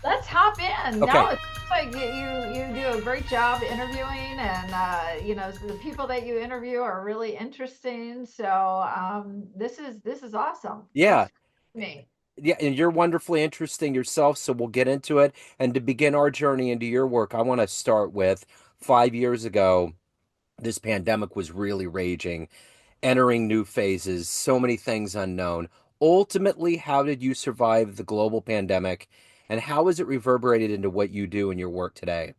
Let's hop in. Okay. No, it's like you do a great job interviewing, and the people that you interview are really interesting. So this is awesome. Yeah. Let's me. Yeah. And you're wonderfully interesting yourself. So we'll get into it. And to begin our journey into your work, I want to start with 5 years ago, this pandemic was really raging, entering new phases, so many things unknown. Ultimately, how did you survive the global pandemic? And how has it reverberated into what you do in your work today?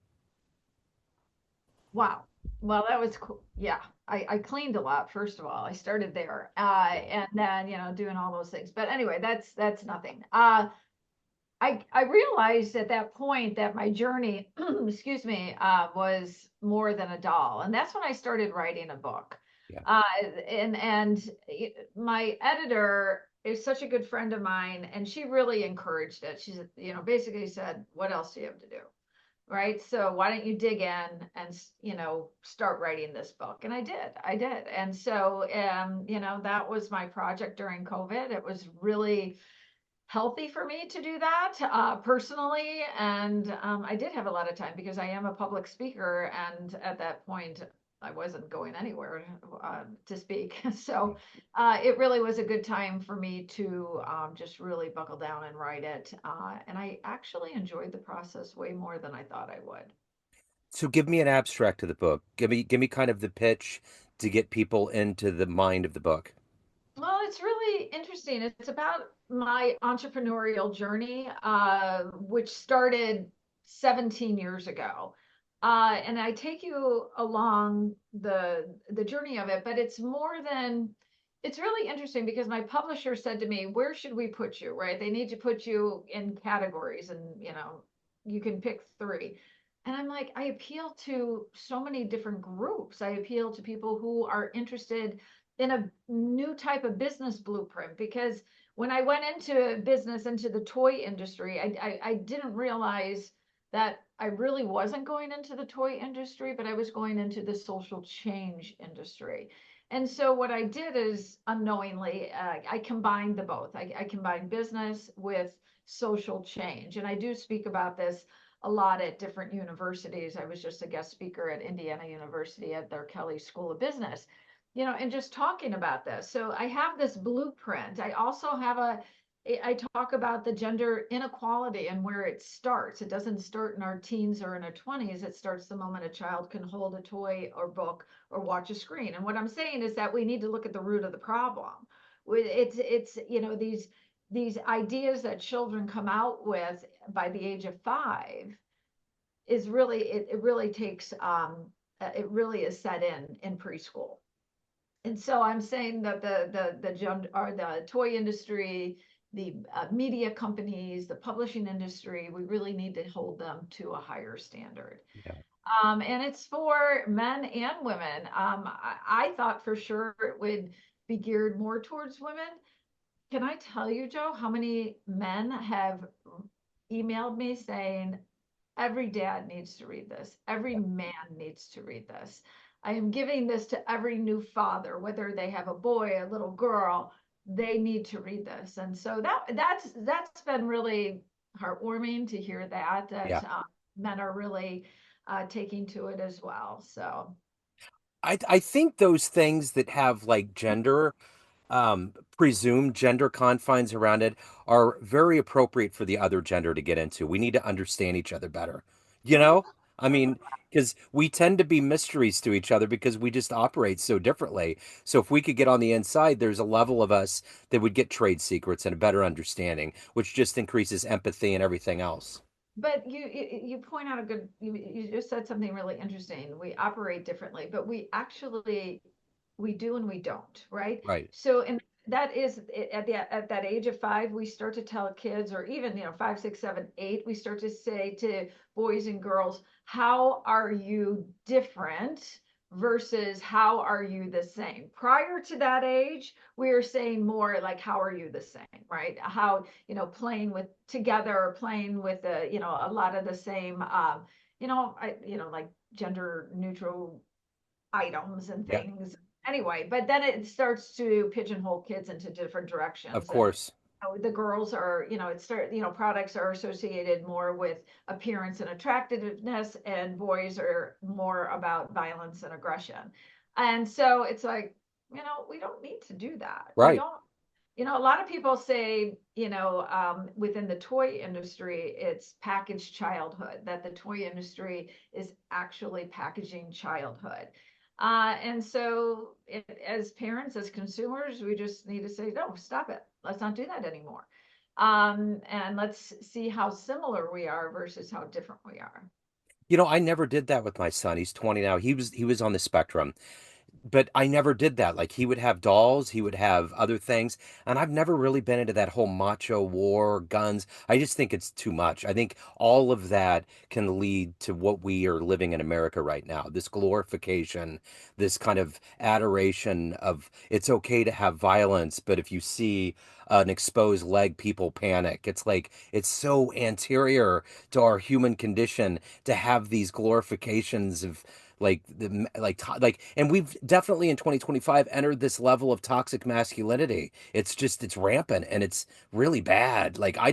Wow. Well, that was cool. Yeah, I cleaned a lot. First of all, I started there, and then doing all those things. But anyway, that's nothing. I realized at that point that my journey, excuse me, was more than a doll, and that's when I started writing a book. Yeah. Uh, and my editor is such a good friend of mine, and she really encouraged it. She's, basically said, "What else do you have to do?" Right? So why don't you dig in and start writing this book? And I did. And so that was my project during COVID. It was really healthy for me to do that personally. And I did have a lot of time because I am a public speaker. And at that point, I wasn't going anywhere to speak. So it really was a good time for me to just really buckle down and write it. And I actually enjoyed the process way more than I thought I would. So give me an abstract of the book. Give me kind of the pitch to get people into the mind of the book. Well, it's really interesting. It's about my entrepreneurial journey, which started 17 years ago. And I take you along the journey of it, but it's really interesting because my publisher said to me, "Where should we put you?" Right? They need to put you in categories, and you can pick three. And I'm like, I appeal to so many different groups. I appeal to people who are interested in a new type of business blueprint, because when I went into business, into the toy industry, I didn't realize that I really wasn't going into the toy industry, but I was going into the social change industry. And so what I did is unknowingly, I combined the both. I combined business with social change. And I do speak about this a lot at different universities. I was just a guest speaker at Indiana University at their Kelley School of Business, and just talking about this. So I have this blueprint. I also have I talk about the gender inequality and where it starts. It doesn't start in our teens or in our 20s. It starts the moment a child can hold a toy or book or watch a screen. And what I'm saying is that we need to look at the root of the problem. It's these ideas that children come out with by the age of 5 is really it really takes it really is set in preschool. And so I'm saying that the toy industry, the media companies, the publishing industry, we really need to hold them to a higher standard. Yeah. And it's for men and women. I thought for sure it would be geared more towards women. Can I tell you, Joe, how many men have emailed me saying, every dad needs to read this. Every man needs to read this. I am giving this to every new father, whether they have a boy, a little girl, they need to read this. And so that's been really heartwarming to hear that Yeah. men are really taking to it as well. So I think those things that have like gender, presumed gender confines around it are very appropriate for the other gender to get into. We need to understand each other better. You know? I mean, because we tend to be mysteries to each other because we just operate so differently. So if we could get on the inside, there's a level of us that would get trade secrets and a better understanding, which just increases empathy and everything else. but you point out a good, you just said something really interesting. We operate differently, but we do and we don't, right? Right. So, and that is at that age of 5, we start to tell kids, or even 5, 6, 7, 8, we start to say to boys and girls, how are you different versus how are you the same? Prior to that age, we are saying more like, how are you the same, right? How, playing with together, or playing with a lot of the same like gender neutral items and Yeah. things. Anyway, but then it starts to pigeonhole kids into different Of directions. And course. The girls are, products are associated more with appearance and attractiveness, and boys are more about violence and aggression. And so it's like, we don't need to do that. We Right. don't, a lot of people say, within the toy industry, it's packaged childhood, that the toy industry is actually packaging childhood. And so, as parents, as consumers, we just need to say, no, stop it. Let's not do that anymore. And let's see how similar we are versus how different we are. I never did that with my son. He's 20 now. He was on the spectrum. But I never did that. Like he would have dolls, he would have other things, and I've never really been into that whole macho war, guns. I just think it's too much. I think all of that can lead to what we are living in America right now. This glorification, this kind of adoration of it's okay to have violence, but if you see an exposed leg, people panic. It's like it's so anterior to our human condition to have these glorifications of and we've definitely in 2025 entered this level of toxic masculinity. It's rampant and it's really bad. Like I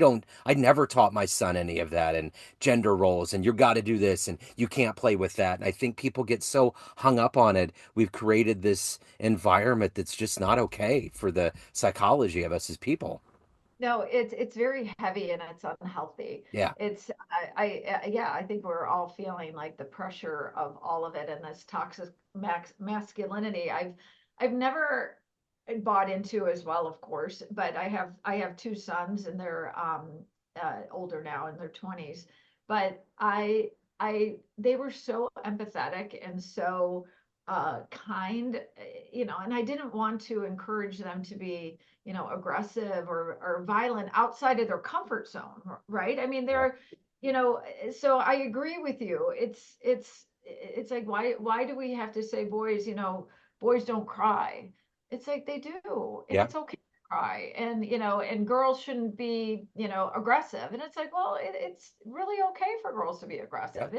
never taught my son any of that and gender roles and you got to do this and you can't play with that. And I think people get so hung up on it. We've created this environment that's just not okay for the psychology of us as people. No, it's very heavy and it's unhealthy. Yeah. It's yeah, I think we're all feeling like the pressure of all of it and this toxic masculinity. I've never bought into as well, of course, but I have two sons and they're older now in their 20s. But they were so empathetic and so kind, and I didn't want to encourage them to be aggressive or violent outside of their comfort zone, right? I mean, Yeah. so I agree with you. It's like, why do we have to say boys, boys don't cry? It's like they do, and Yeah. it's okay to cry, and girls shouldn't be, aggressive. And it's like, well, it's really okay for girls to be Yeah. aggressive.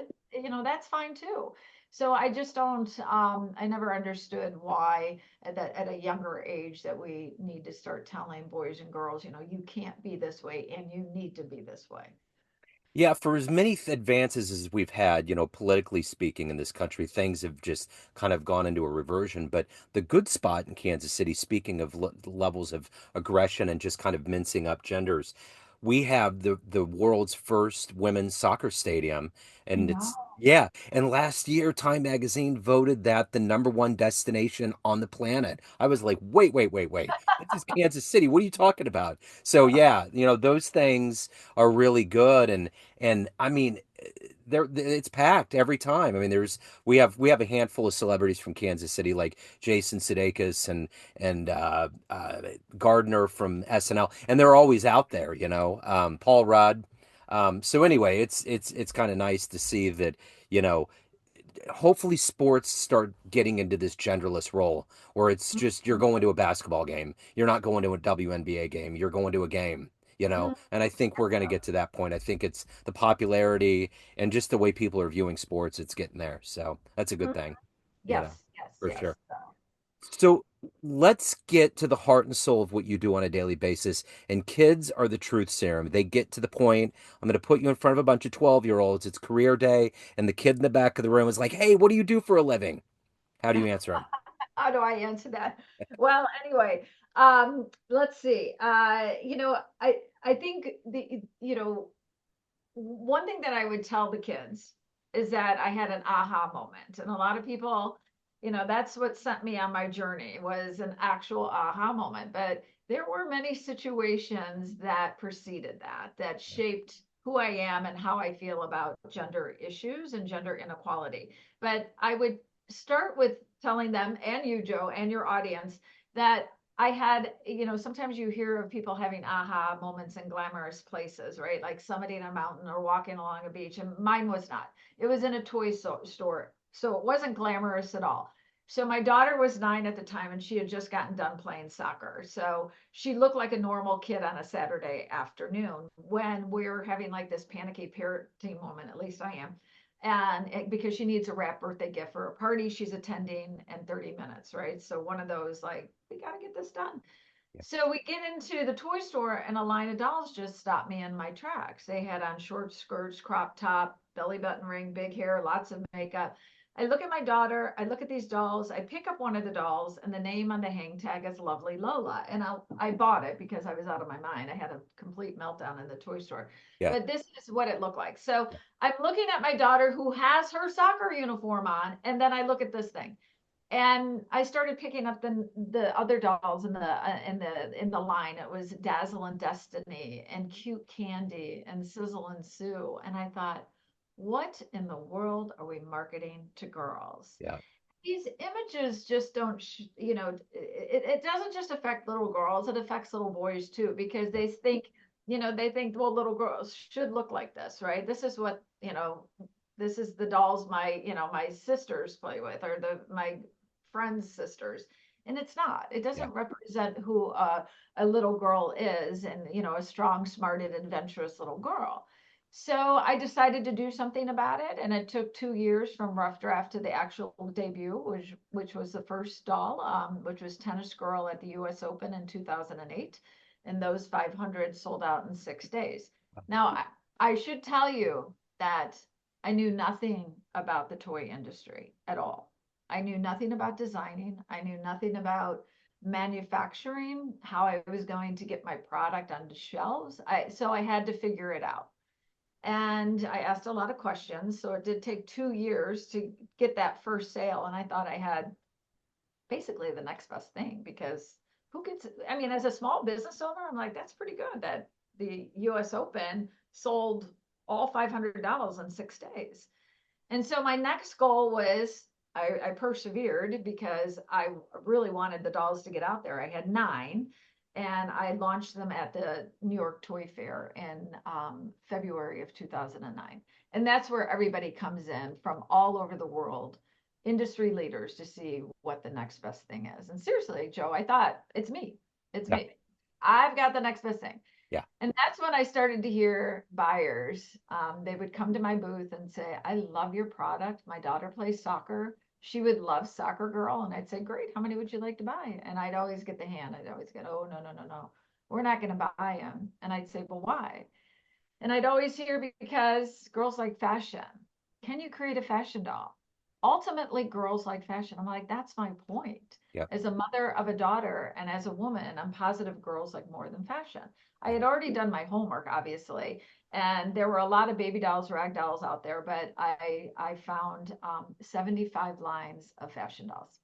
That's fine too. So I just don't, I never understood why at a younger age that we need to start telling boys and girls, you can't be this way and you need to be this way. Yeah, for as many advances as we've had, politically speaking in this country, things have just kind of gone into a reversion. But the good spot in Kansas City, speaking of levels of aggression and just kind of mincing up genders, we have the world's first women's soccer stadium, and No. it's yeah. And last year, Time Magazine voted that the number one destination on the planet. I was like, wait, wait, wait, wait. This is Kansas City. What are you talking about? So yeah, those things are really good and I mean, there it's packed every time. I mean, we have a handful of celebrities from Kansas City like Jason Sudeikis and Gardner from SNL, and they're always out there. Paul Rudd. So anyway, it's kind of nice to see that you know hopefully sports start getting into this genderless role where it's just you're going to a basketball game. You're not going to a WNBA game. You're going to a game. Mhm. And I think we're going to get to that point. I think it's the popularity and just the way people are viewing sports, it's getting there. So that's a good Mhm. thing, you know, Yes, yes, for sure. yes. So let's get to the heart and soul of what you do on a daily basis. And kids are the truth serum. They get to the point. I'm going to put you in front of a bunch of 12-year-olds. It's career day. And the kid in the back of the room is like, hey, what do you do for a living? How do you answer them? How do I answer that? Well, anyway, let's see. I think one thing that I would tell the kids is that I had an aha moment. And a lot of people, that's what sent me on my journey was an actual aha moment. But there were many situations that preceded that shaped who I am and how I feel about gender issues and gender inequality. But I would start with telling them and you, Joe, and your audience that I had, sometimes you hear of people having aha moments in glamorous places, right? Like somebody in a mountain or walking along a beach. And mine was not. It was in a toy store. So it wasn't glamorous at all. So my daughter was 9 at the time and she had just gotten done playing soccer. So she looked like a normal kid on a Saturday afternoon when we're having like this panicky parenting moment, at least I am. And because she needs a wrap birthday gift for a party she's attending in 30 minutes, right? So one of those like, we got to get this done. Yeah. So we get into the toy store and a line of dolls just stopped me in my tracks. They had on short skirts, crop top, belly button ring, big hair, lots of makeup. I look at my daughter, I look at these dolls, I pick up one of the dolls, and the name on the hang tag is Lovely Lola. And I bought it because I was out of my mind. I had a complete meltdown in the toy store. Yeah. But this is what it looked like. So Yeah. I'm looking at my daughter who has her soccer uniform on, and then I look at this thing and I started picking up the other dolls in the line. It was Dazzle and Destiny and Cute Candy and Sizzle and Sue. And I thought, what in the world are we marketing to girls? Yeah. These images just don't, it doesn't just affect little girls, it affects little boys too, because Yeah. they think, well, little girls should look like this, right? This is what, this is the dolls my sisters play with, or my friends' sisters. And it's not. It Yeah. doesn't represent who a little girl is, and a strong, smarted, adventurous little girl. So I decided to do something about it, and it took 2 years from rough draft to the actual debut, which was the first doll, which was Tennis Girl at the U.S. Open in 2008, and those 500 sold out in 6 days. Now, I should tell you that I knew nothing about the toy industry at all. I knew nothing about designing. I knew nothing about manufacturing, how I was going to get my product onto shelves. So I had to figure it out. And I asked a lot of questions. So it did take 2 years to get that first sale. And I thought I had basically the next best thing, because who gets, I mean, as a small business owner, I'm like, that's pretty good that the US Open sold all $500 in 6 days. And so my next goal was, I persevered because I really wanted the dolls to get out there. I had 9, and I launched them at the New York Toy Fair in February of 2009. And that's where everybody comes in from all over the world, industry leaders, to see what the next best thing is. And seriously, Joe, I thought, it's me. It's Yeah. me. I've got the next best thing. Yeah. And that's when I started to hear buyers. They would come to my booth and say, I love your product. My daughter plays soccer. She would love Soccer Girl. And I'd say, great. How many would you like to buy? And I'd always get the hand. I'd always get, oh, no, no, no, no. We're not going to buy them. And I'd say, well, why? And I'd always hear, because girls like fashion. Can you create a fashion doll? Ultimately, girls like fashion. I'm like, that's my point. Yeah. As a mother of a daughter and as a woman, I'm positive girls like more than fashion. I Yeah. had already done my homework, obviously, and there were a lot of baby dolls, rag dolls out there, but I found 75 lines of fashion dolls.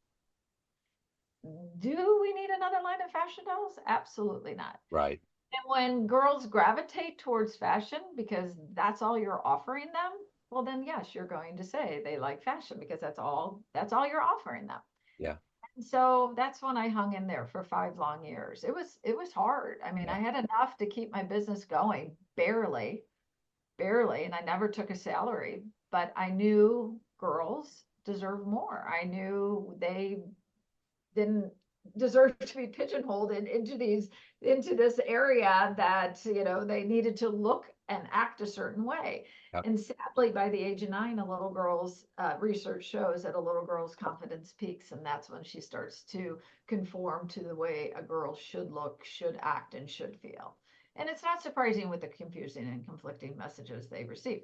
Do we need another line of fashion dolls? Absolutely not. Right. And when girls gravitate towards fashion because that's all you're offering them, well then yes, you're going to say they like fashion because that's all you're offering them. Yeah. And so that's when I hung in there for 5 long years. It was hard. I mean, Yeah. I had enough to keep my business going, barely, barely, and I never took a salary, but I knew girls deserve more. I knew they didn't deserve to be pigeonholed into this area that they needed to look and act a certain way. Yeah. And sadly, by the age of 9, a little girl's research shows that a little girl's confidence peaks, and that's when she starts to conform to the way a girl should look, should act, and should feel. And it's not surprising with the confusing and conflicting messages they receive.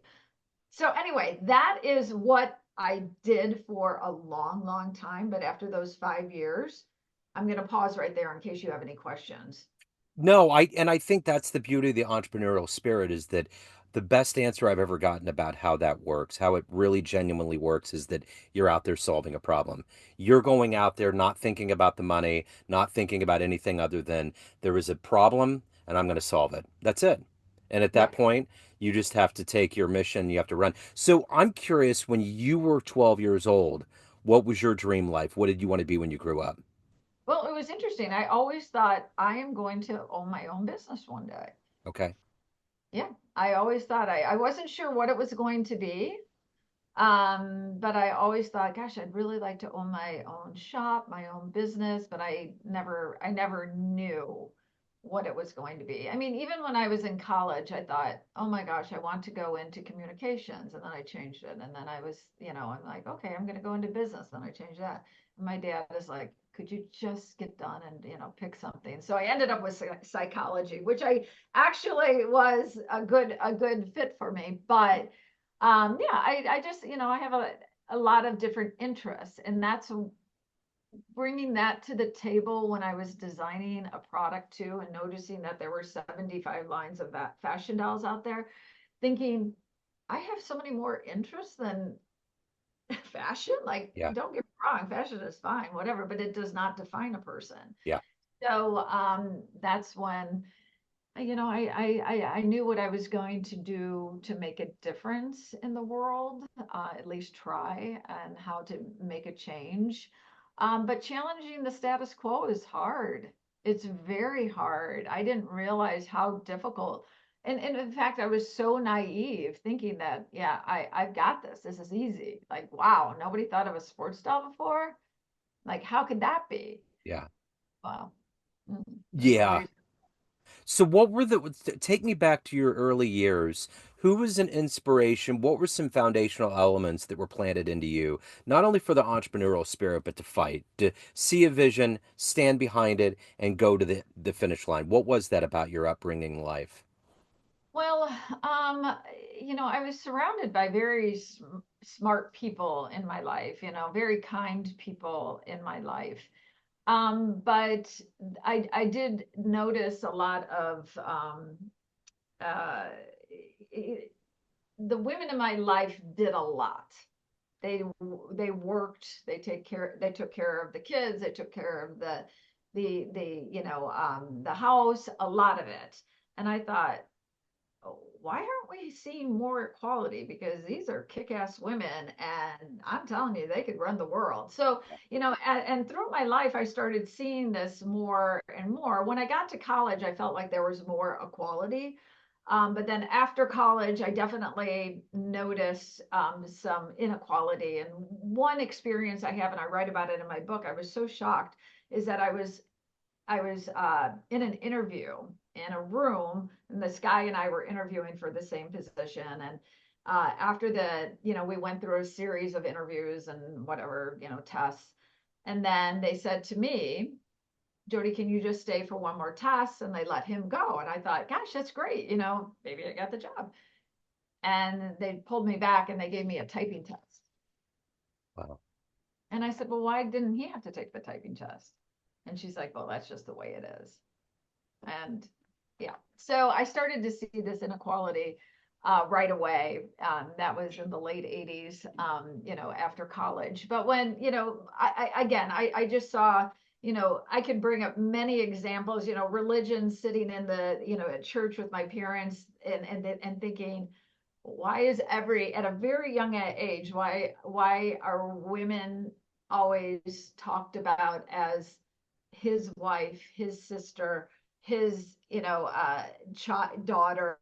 So anyway, that is what I did for a long, long time. But after those 5 years, I'm going to pause right there in case you have any questions. No, I think that's the beauty of the entrepreneurial spirit is that the best answer I've ever gotten about how that works, how it really genuinely works, is that you're out there solving a problem. You're going out there not thinking about the money, not thinking about anything other than there is a problem and I'm going to solve it. That's it. And at that Yeah. point, you just have to take your mission, you have to run. So I'm curious, when you were 12 years old, what was your dream life? What did you want to be when you grew up? Well, it was interesting. I always thought I am going to own my own business one day. Okay. Yeah. I always thought I wasn't sure what it was going to be. But I always thought, gosh, I'd really like to own my own shop, my own business, but I never knew what it was going to be. I mean, even when I was in college, I thought, oh my gosh, I want to go into communications. And then I changed it. And then I was, I'm like, okay, I'm going to go into business. Then I changed that. And my dad is like, could you just get done and, pick something? So I ended up with psychology, which I actually was a good fit for me. But yeah, I just, I have a lot of different interests. And that's bringing that to the table when I was designing a product too, and noticing that there were 75 lines of that fashion dolls out there, thinking I have so many more interests than fashion. Like, Yeah. don't get me wrong, fashion is fine, whatever, but it does not define a person. Yeah. So that's when I knew what I was going to do to make a difference in the world, at least try, and how to make a change. But challenging the status quo is hard. It's very hard. I didn't realize how difficult. And in fact, I was so naive thinking that, yeah, I've got this. This is easy. Like, wow, nobody thought of a sports doll before. Like, how could that be? Yeah. Wow. It's Yeah. always. So what were the take me back to your early years. Who was an inspiration? What were some foundational elements that were planted into you, not only for the entrepreneurial spirit, but to fight, to see a vision, stand behind it, and go to the finish line? What was that about your upbringing life? Well, um, I was surrounded by very smart people in my life, very kind people in my life. But I did notice a lot of uh, the women in my life did a lot. They they worked, they took care of the kids, they took care of the house, a lot of it. And I thought, why aren't we seeing more equality? Because these are kick-ass women, and I'm telling you, they could run the world. So, and throughout my life, I started seeing this more and more. When I got to college, I felt like there was more equality. But then after college, I definitely noticed some inequality. And one experience I have, and I write about it in my book, I was so shocked, is that I was in an interview in a room, and this guy and I were interviewing for the same position. And after we went through a series of interviews and whatever, tests. And then they said to me, Jodi, can you just stay for one more test? And they let him go. And I thought, gosh, that's great. Maybe I got the job. And they pulled me back and they gave me a typing test. Wow. And I said, well, why didn't he have to take the typing test? And she's like, well, that's just the way it is. And yeah, so I started to see this inequality right away. That was in the late 80s, after college. But when, I just saw, I could bring up many examples, religion, sitting in at church with my parents, and thinking, why is at a very young age, why are women always talked about as his wife, his sister, his daughter,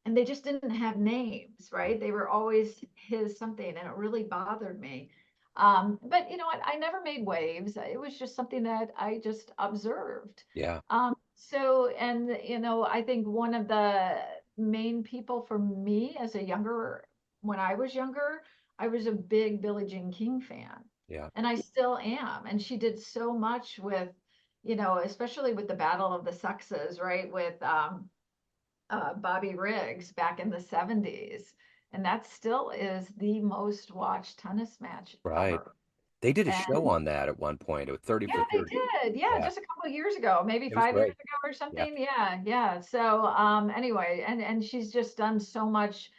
and they just didn't have names, right? They were always his something, and it really bothered me. But you know what, I never made waves. It was just something that I just observed. Yeah. So, and I think one of the main people for me when I was younger, I was a big Billie Jean King fan, Yeah. and I still am. And she did so much with, especially with the Battle of the Sexes, right? With Bobby Riggs back in the 70s. And that still is the most watched tennis match Right. ever. They did a show And on that at one point. It was 30 yeah, for they 30. did. Yeah, Yeah. just a couple of years ago, maybe It was 5 years great. ago or Yeah. something. Yeah, yeah. So anyway, and she's just done so much,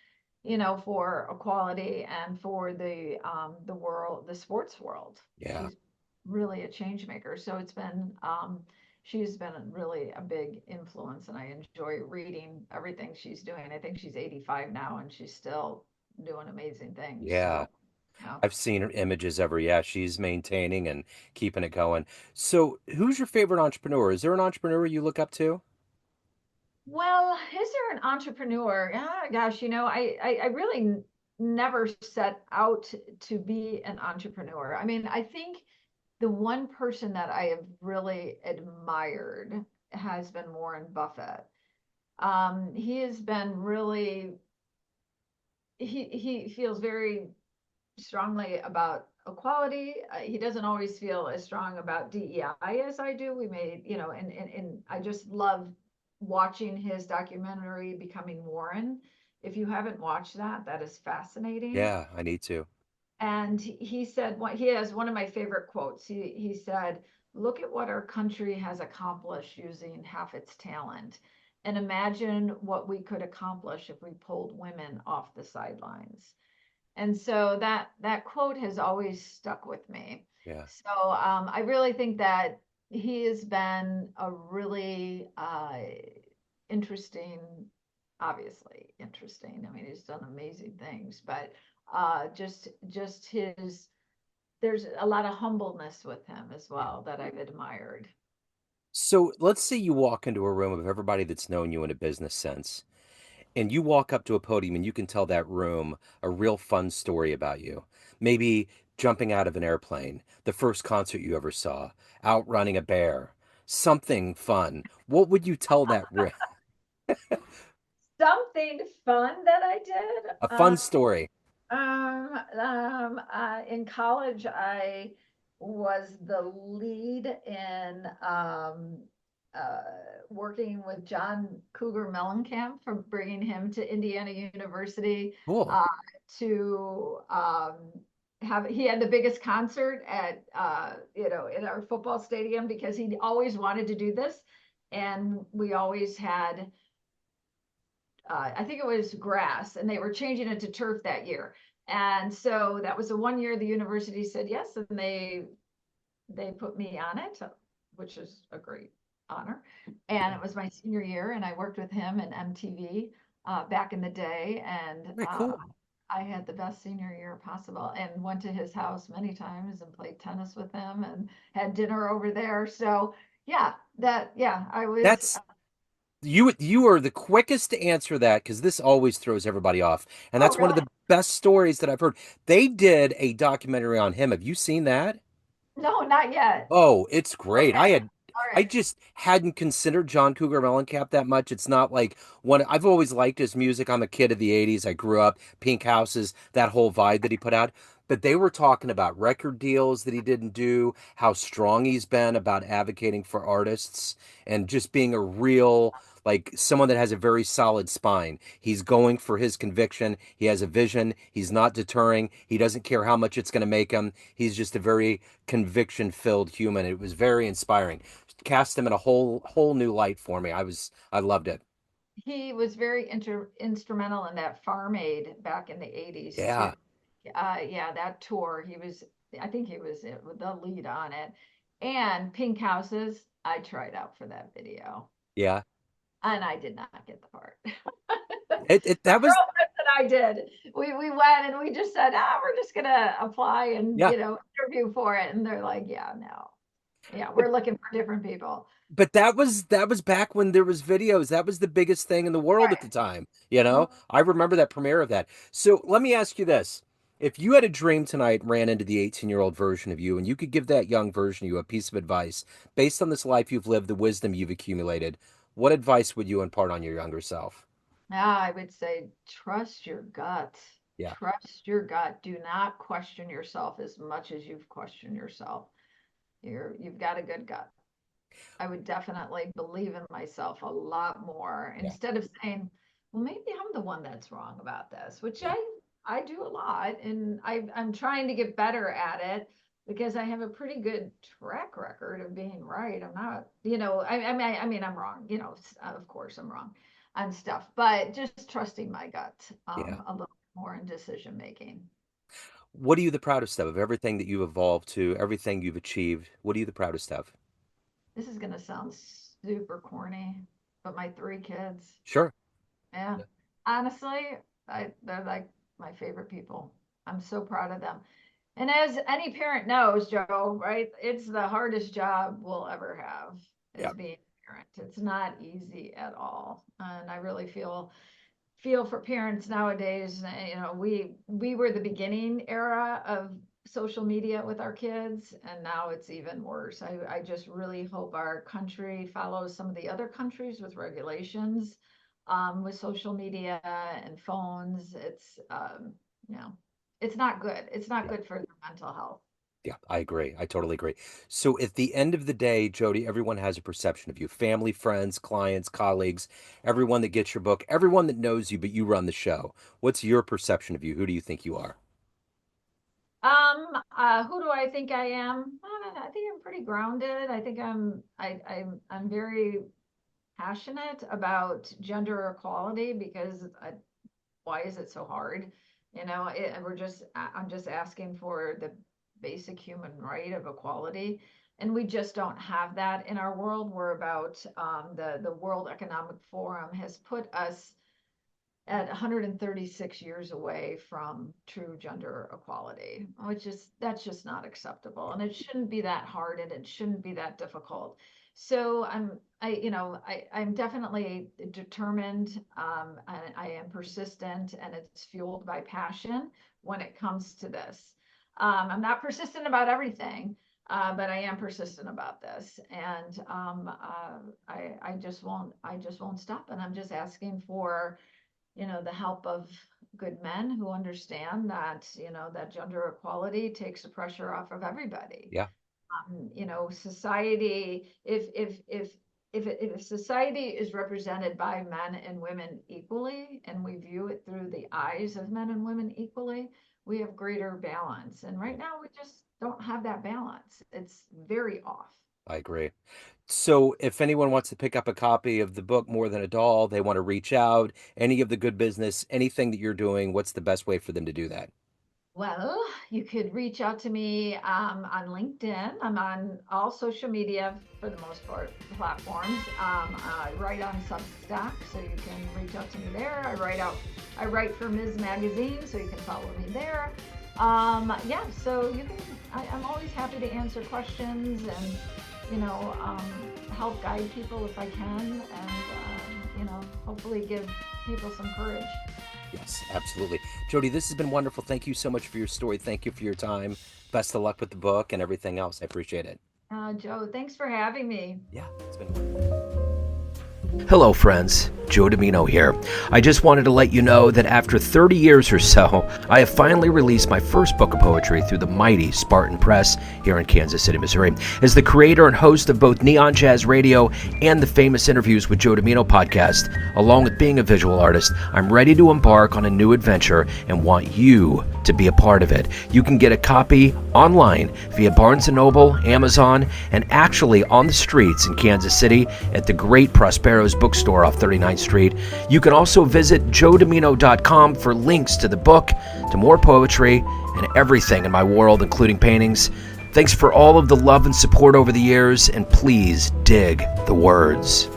for equality and for the world, the sports world. Yeah. She's really a change maker. So she's been really a big influence, and I enjoy reading everything she's doing. I think she's 85 now, and she's still doing amazing things. Yeah. So yeah. I've seen her images ever. Yeah, she's maintaining and keeping it going. So, who's your favorite entrepreneur? Is there an entrepreneur you look up to? Well, is there an entrepreneur? Ah, gosh, I really never set out to be an entrepreneur. I mean, I think the one person that I have really admired has been Warren Buffett. He has been really, he feels very strongly about equality. He doesn't always feel as strong about DEI as I do. We made, and I just love watching his documentary Becoming Warren. If you haven't watched that, that is fascinating. Yeah, I need to. And he said, what he has one of my favorite quotes. He said, "Look at what our country has accomplished using half its talent, and imagine what we could accomplish if we pulled women off the sidelines." And so that quote has always stuck with me. Yeah. So I really think that he has been a really interesting, obviously interesting. I mean, he's done amazing things, but just his there's a lot of humbleness with him as Yeah. well that I've admired. So let's say you walk into a room of everybody that's known you in a business sense, and you walk up to a podium and you can tell that room a real fun story about you. Maybe jumping out of an airplane, the first concert you ever saw, outrunning a bear, something fun. What would you tell that room? Something fun that I did. A fun story. In college, I was the lead in uh, working with John Cougar Mellencamp for bringing him to Indiana University Cool. uh, to have. He had the biggest concert at in our football stadium because he always wanted to do this, and we always had I think it was grass, and they were changing it to turf that year. And so that was the one year the university said yes, and they put me on it, which is a great honor. And Yeah. it was my senior year, and I worked with him and MTV back in the day, and Very cool. I had the best senior year possible, and went to his house many times and played tennis with him, and had dinner over there. So yeah, I was. That's you are the quickest to answer that because this always throws everybody off. And Oh, that's one of really? the best stories that I've heard. They did a documentary on him. Have you seen that? No, not yet. Oh, it's great. Okay, all I right. just hadn't considered John Cougar Mellencamp that much. It's not like one I've always liked his music. I'm a kid of the 80s. I grew up Pink Houses, that whole vibe that he put out. But they were talking about record deals that he didn't do, how strong he's been about advocating for artists and just being a real like someone that has a very solid spine. He's going for his conviction. He has a vision. He's not deterring. He doesn't care how much it's going to make him. He's just a very conviction filled human. It was very inspiring. Cast him in a whole new light for me. I loved it. He was very instrumental in that Farm Aid back in the 80s too. Yeah, Yeah, that tour, I think he was the lead on it. And Pink Houses, I tried out for that video, yeah. and I did not get the part. It My that was girlfriend and I did. We went and we just said, we're just gonna apply and yeah. interview for it. And they're like, yeah, no, yeah, But we're looking for different people. that was back when there was videos. That was the biggest thing in the world at the time. You Right. know, I remember that premiere of that. So let me ask you this. If you had a dream tonight and ran into the 18-year-old version of you, and you could give that young version of you a piece of advice based on this life you've lived, the wisdom you've accumulated, what advice would you impart on your younger self? Now I would say trust your gut. Yeah, Trust your gut. Do not question yourself as much as you've questioned yourself. You've got a good gut. I would definitely believe in myself a lot more yeah, instead of saying, well, maybe I'm the one that's wrong about this, which yeah, I do a lot, and I'm trying to get better at it because I have a pretty good track record of being right. I'm not, I mean, I'm wrong, of course I'm wrong on stuff, but just trusting my gut yeah. a little more in decision making. What are you the proudest of everything that you've evolved to, everything you've achieved? What are you the proudest of? This is going to sound super corny, but my three kids. Sure. Yeah. Yeah. Honestly, they're like my favorite people. I'm so proud of them. And as any parent knows, Joe, right? It's the hardest job we'll ever have Yeah. is being a parent. It's not easy at all. And I really feel for parents nowadays. We were the beginning era of social media with our kids, and now it's even worse. I just really hope our country follows some of the other countries with regulations with social media and phones. You know, it's not good. It's not Yeah. good for their mental health. Yeah, I agree. I totally agree. So at the end of the day, Jodi, everyone has a perception of you. Family, friends, clients, colleagues, everyone that gets your book, everyone that knows you, but you run the show. What's your perception of you? Who do you think you are? Who do I think I am? I think I'm pretty grounded. I think I'm very passionate about gender equality because why is it so hard? I'm just asking for the basic human right of equality. And we just don't have that in our world. We're about the World Economic Forum has put us at 136 years away from true gender equality, which is that's just not acceptable, and it shouldn't be that hard, and it shouldn't be that difficult. So I'm definitely determined. I am persistent, and it's fueled by passion when it comes to this. I'm not persistent about everything, but I am persistent about this, and I just won't stop, and I'm just asking for the help of good men who understand that, that gender equality takes the pressure off of everybody. Yeah, Society, if society is represented by men and women equally, and we view it through the eyes of men and women equally, we have greater balance. And right now, we just don't have that balance. It's very off. I agree. So if anyone wants to pick up a copy of the book More Than a Doll, they want to reach out, any of the good business, anything that you're doing, what's the best way for them to do that? Well, you could reach out to me on LinkedIn. I'm on all social media for the most part platforms. I write on Substack, so you can reach out to me there. I write for Ms. Magazine, so you can follow me there. Yeah, so you can. I'm always happy to answer questions and help guide people if I can, and hopefully give people some courage. Yes, absolutely. Jodi, this has been wonderful. Thank you so much for your story. Thank you for your time. Best of luck with the book and everything else. I appreciate it. Joe, thanks for having me. Yeah, it's been wonderful. Hello, friends. Joe Dimino here. I just wanted to let you know that after 30 years or so, I have finally released my first book of poetry through the mighty Spartan Press here in Kansas City, Missouri. As the creator and host of both Neon Jazz Radio and the Famous Interviews with Joe Dimino podcast, along with being a visual artist, I'm ready to embark on a new adventure and want you to be a part of it. You can get a copy online via Barnes & Noble, Amazon, and actually on the streets in Kansas City at the great Prospero's bookstore off 39th Street. You can also visit jodimino.com for links to the book, to more poetry, and everything in my world, including paintings. Thanks for all of the love and support over the years, and please dig the words.